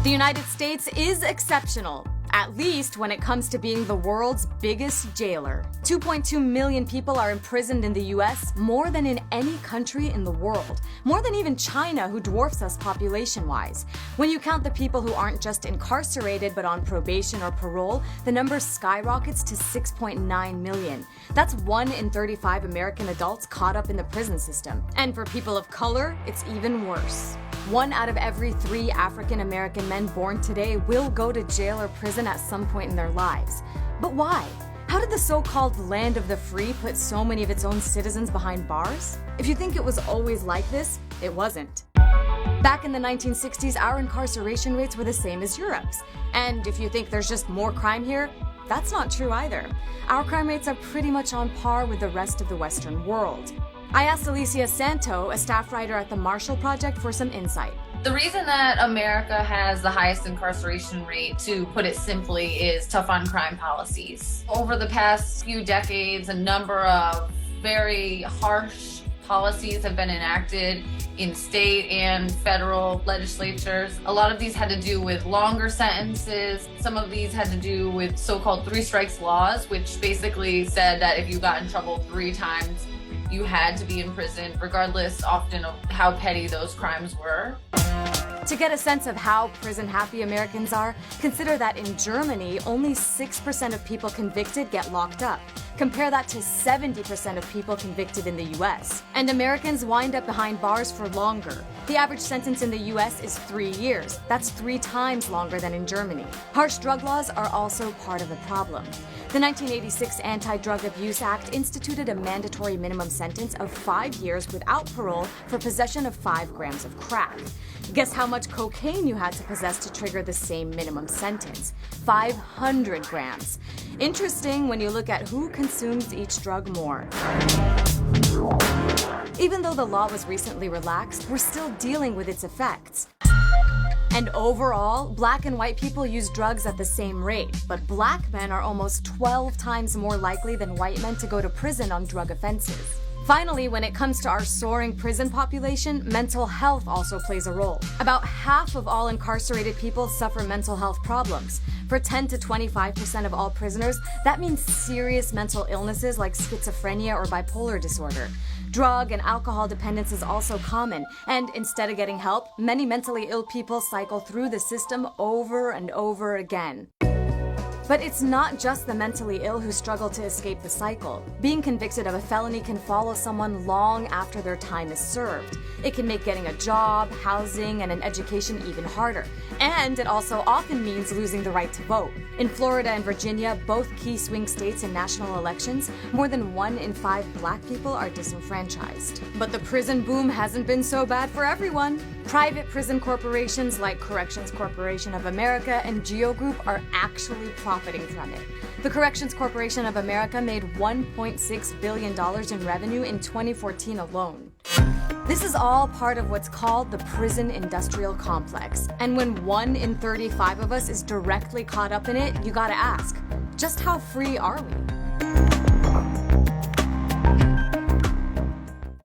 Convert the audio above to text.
The United States is exceptional, at least when it comes to being the world's biggest jailer. 2.2 million people are imprisoned in the US, more than in any country in the world. More than even China, who dwarfs us population-wise. When you count the people who aren't just incarcerated but on probation or parole, the number skyrockets to 6.9 million. That's 1 in 35 American adults caught up in the prison system. And for people of color, it's even worse. 1 out of every 3 African American men born today will go to jail or prison at some point in their lives. But why? How did the so-called land of the free put so many of its own citizens behind bars? If you think it was always like this, it wasn't. Back in the 1960s, our incarceration rates were the same as Europe's. And if you think there's just more crime here, that's not true either. Our crime rates are pretty much on par with the rest of the Western world. I asked Alicia Santo, a staff writer at the Marshall Project, for some insight. The reason that America has the highest incarceration rate, to put it simply, is tough on crime policies. Over the past few decades, a number of very harsh policies have been enacted in state and federal legislatures. A lot of these had to do with longer sentences. Some of these had to do with so-called 3 strikes laws, which basically said that if you got in trouble 3 times, you had to be in prison, regardless often of how petty those crimes were. To get a sense of how prison-happy Americans are, consider that in Germany, only 6% of people convicted get locked up. Compare that to 70% of people convicted in the US. And Americans wind up behind bars for longer. The average sentence in the US is 3 years. That's 3 times longer than in Germany. Harsh drug laws are also part of the problem. The 1986 Anti-Drug Abuse Act instituted a mandatory minimum sentence of 5 years without parole for possession of 5 grams of crack. Guess how much cocaine you had to possess to trigger the same minimum sentence? 500 grams. Interesting when you look at who consumes each drug more. Even though the law was recently relaxed, we're still dealing with its effects. And overall, black and white people use drugs at the same rate, but black men are almost 12 times more likely than white men to go to prison on drug offenses. Finally, when it comes to our soaring prison population, mental health also plays a role. About half of all incarcerated people suffer mental health problems. For 10 to 25% of all prisoners, that means serious mental illnesses like schizophrenia or bipolar disorder. Drug and alcohol dependence is also common, and instead of getting help, many mentally ill people cycle through the system over and over again. But it's not just the mentally ill who struggle to escape the cycle. Being convicted of a felony can follow someone long after their time is served. It can make getting a job, housing, and an education even harder. And it also often means losing the right to vote. In Florida and Virginia, both key swing states in national elections, more than 1 in 5 black people are disenfranchised. But the prison boom hasn't been so bad for everyone. Private prison corporations like Corrections Corporation of America and GEO Group are actually profiting from it. The Corrections Corporation of America made $1.6 billion in revenue in 2014 alone. This is all part of what's called the prison industrial complex. And when 1 in 35 of us is directly caught up in it, you gotta ask, just how free are we?